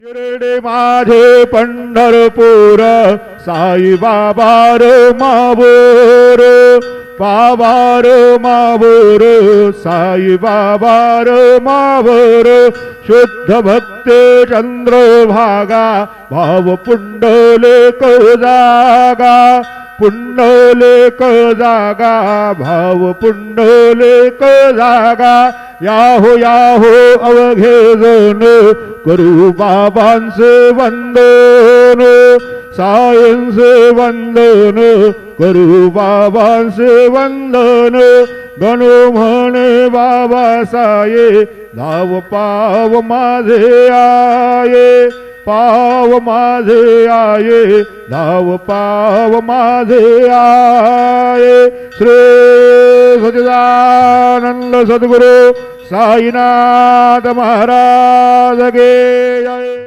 शिर्डी माझे पंढरपूर साई बाबा रे मावोर बाबा रे मावोर साई बाबा रे मावोर शुद्ध भक्ते चंद्रभागा भाव पुंडलिक जागा पुंडलिक जागा भाव पुंडलिक जागा याहो याहो अवघे जण करू बाबांचे वंदन सायंचे वंदन करू बाबांचे वंदन गणो म्हणे बाबा साये धाव पाव माझे आये पाव माझे आये धाव पाव माझे आये श्री सच्चिदानंद सद्गुरु साईनाथ महाराज के जय।